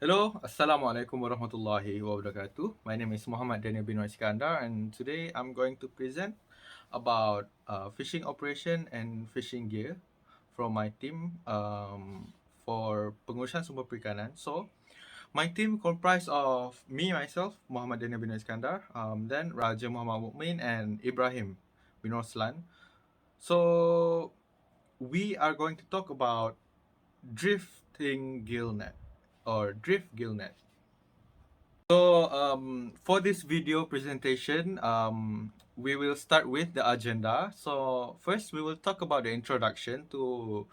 Hello, Assalamualaikum warahmatullahi wabarakatuh. My name is Muhamad Danial bin Iskandar, and today I'm going to present about fishing operation and fishing gear from my team for Pengurusan Sumber Perikanan. So, my team comprised of me, myself, Muhammad Danial bin Iskandar, then Raja Muhammad Mukmin, and Ibrahim bin Roslan. So, we are going to talk about drifting gillnet or drift gillnet. So, for this video presentation, we will start with the agenda. So, first, we will talk about the introduction to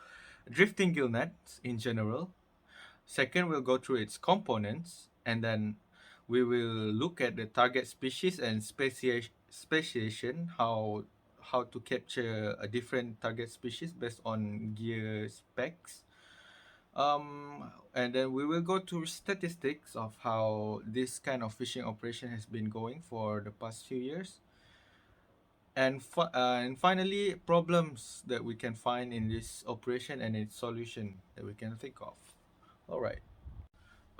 drifting gillnets in general. Second, we'll go through its components, and then we will look at the target species and speciation, how to capture a different target species based on gear specs. And then we will go to statistics of how this kind of fishing operation has been going for the past few years. And finally, problems that we can find in this operation and its solution that we can think of. All right.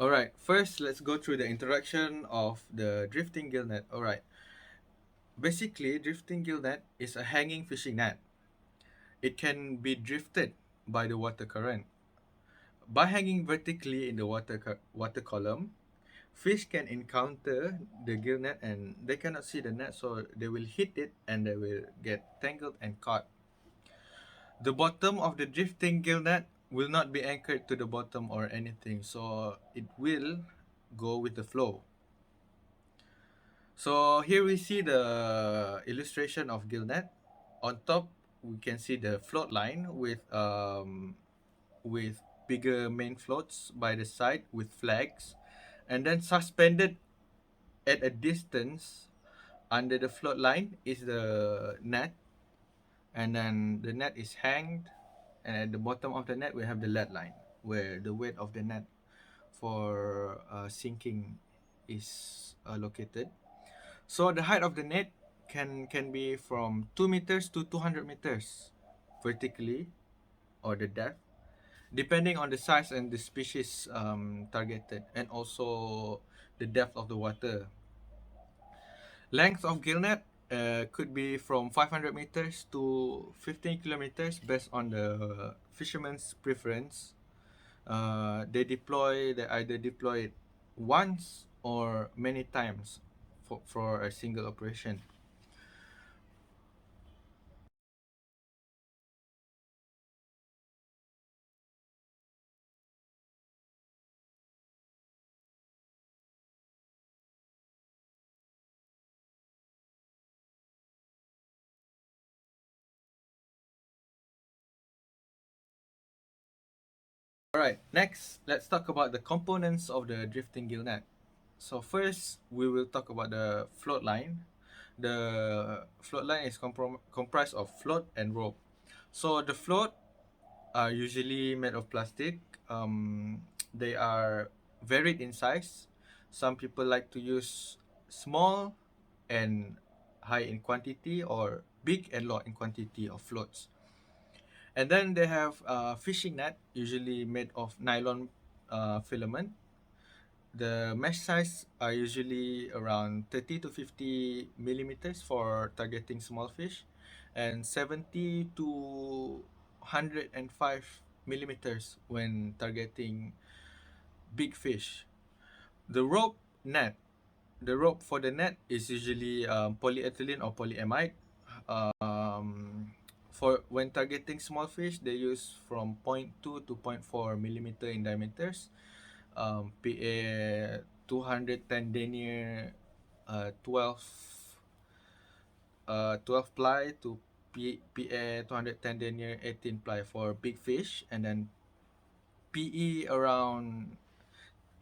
All right. First, let's go through the introduction of the drifting gill net. All right. Basically, drifting gill net is a hanging fishing net. It can be drifted by the water current. By hanging vertically in the water column, fish can encounter the gill net and they cannot see the net, so they will hit it and they will get tangled and caught. The bottom of the drifting gill net will not be anchored to the bottom or anything, so it will go with the flow. So here we see the illustration of gill net. On top, we can see the float line with bigger main floats by the side with flags, and then suspended at a distance under the float line is the net, and then the net is hanged, and at the bottom of the net we have the lead line where the weight of the net for sinking is located. So the height of the net can be from 2 meters to 200 meters vertically, or the depth, depending on the size and the species targeted, and also the depth of the water. Length of gillnet could be from 500 meters to 15 kilometers based on the fisherman's preference. They either deploy it once or many times for a single operation. Alright, next let's talk about the components of the drifting gill net. So first we will talk about the float line. The float line is comprised of float and rope. So the float are usually made of plastic. They are varied in size. Some people like to use small and high in quantity, or big and low in quantity of floats. And then they have fishing net, usually made of nylon filament. The mesh size are usually around 30 to 50 millimeters for targeting small fish, and 70 to 105 millimeters when targeting big fish. The rope net, the rope for the net is usually polyethylene or polyamide. For when targeting small fish, they use from 0.2 to 0.4 millimeter in diameters. PA 210 denier 12 12 ply to PA 210 denier 18 ply for big fish, and then PE around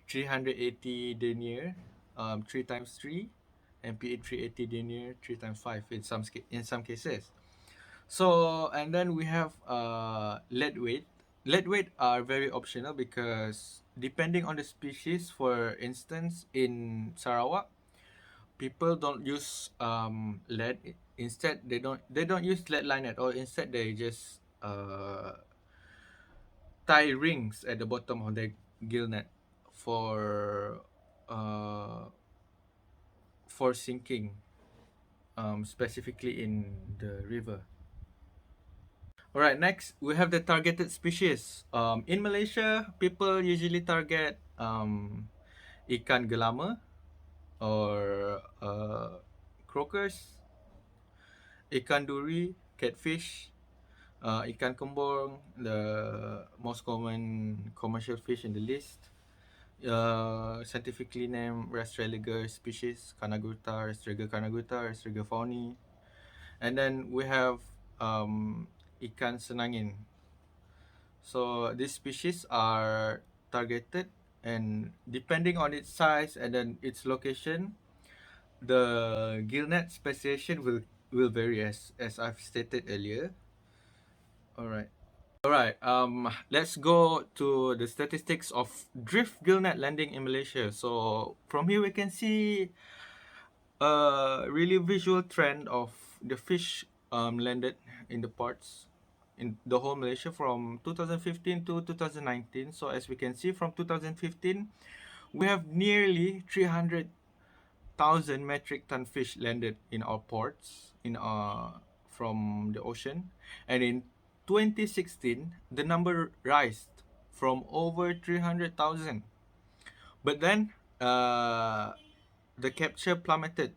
380 denier 3 times 3, and PE 380 denier 3 times 5 in some cases. So, and then we have lead weight. Lead weight are very optional because depending on the species, for instance, in Sarawak, people don't use lead. Instead, they don't use lead line at all. Instead, they just tie rings at the bottom of the gill net for uh, for sinking, specifically in the river. All right, next we have the targeted species. In Malaysia, people usually target ikan gelama or croakers, ikan duri, catfish, ikan kembung, the most common commercial fish in the list. Scientifically named Rastrelliger species, Canaguta, Rastrega canaguta, Rastrega fauni. And then we have ikan senangin. So these species are targeted, and depending on its size and then its location, the gillnet speciation will vary as I've stated earlier. All right. All right. Let's go to the statistics of drift gillnet landing in Malaysia. So from here we can see a really visual trend of the fish landed in the ports in the whole Malaysia from 2015 to 2019. So as we can see, from 2015, we have nearly 300,000 metric ton fish landed in our ports from the ocean, and in 2016 the number rised from over 300,000. But then the capture plummeted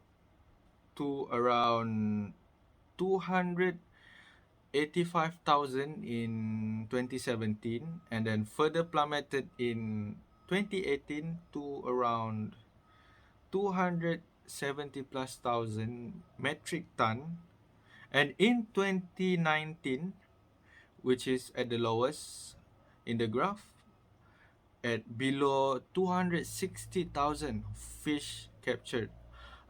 to around 285,000 in 2017, and then further plummeted in 2018 to around 270 plus thousand metric ton, and in 2019, which is at the lowest in the graph, at below 260,000 fish captured.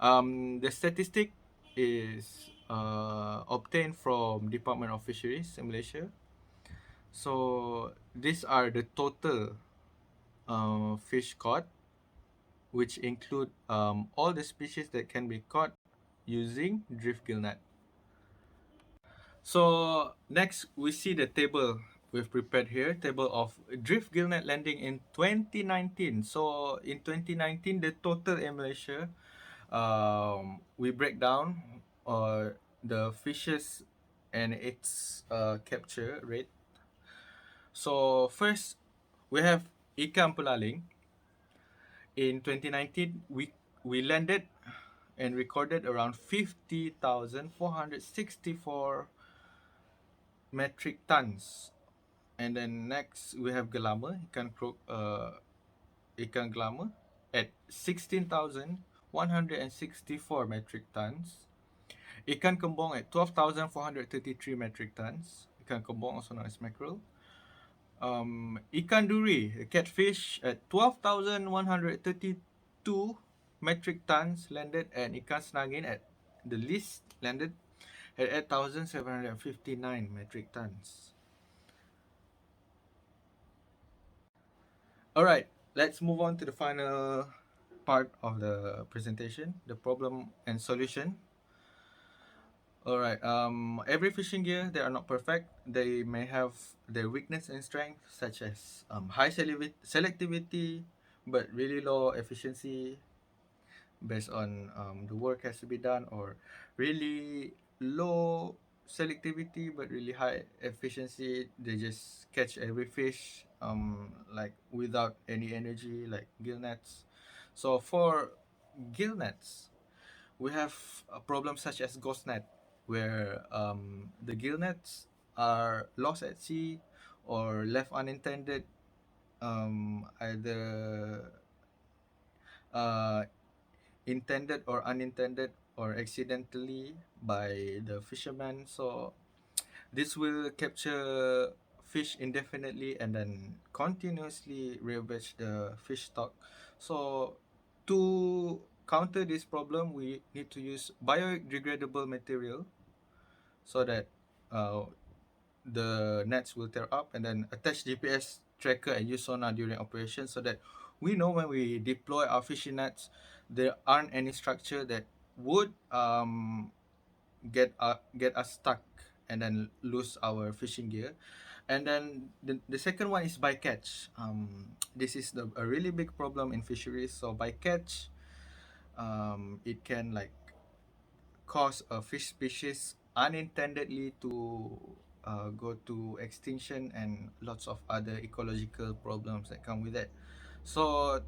The statistic is obtained from Department of Fisheries in Malaysia. So these are the total fish caught, which include all the species that can be caught using drift gill net. So next we see the table we've prepared here, table of drift gill net landing in 2019. So in 2019, the total in Malaysia, we break down the fishes and its capture rate. So first we have ikan pelaling. In 2019, we landed and recorded around 50,464 metric tons. And then next we have gelama, ikan gelama at 16,164 metric tons. Ikan kembung at 12,433 metric tons. Ikan kembung also known as mackerel. Ikan duri, catfish at 12,132 metric tons landed, and ikan senangin at the least landed at 8,759 metric tons. All right, let's move on to the final part of the presentation, the problem and solution. All right. Every fishing gear, they are not perfect. They may have their weakness and strength, such as high selectivity, but really low efficiency, based on the work has to be done, or really low selectivity but really high efficiency. They just catch every fish like without any energy, like gill nets. So for gill nets, we have a problem such as ghost net, where the gill nets are lost at sea or left unintended, either uh, intended or unintended or accidentally by the fisherman. So this will capture fish indefinitely and then continuously ravage the fish stock. So to counter this problem, we need to use biodegradable material so that uh, the nets will tear up, and then attach GPS tracker and use sonar during operation, so that we know when we deploy our fishing nets, there aren't any structure that would get us stuck and then lose our fishing gear. And then the second one is bycatch. This is a really big problem in fisheries. So bycatch, it can like cause a fish species unintendedly to go to extinction, and lots of other ecological problems that come with that. So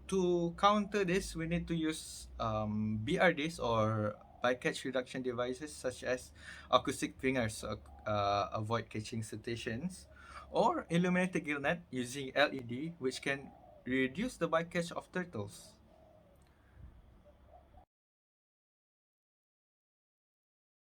to counter this, we need to use BRDs, or bycatch reduction devices, such as acoustic fingers, avoid catching cetaceans, or illuminated gillnet using LED, which can reduce the bycatch of turtles.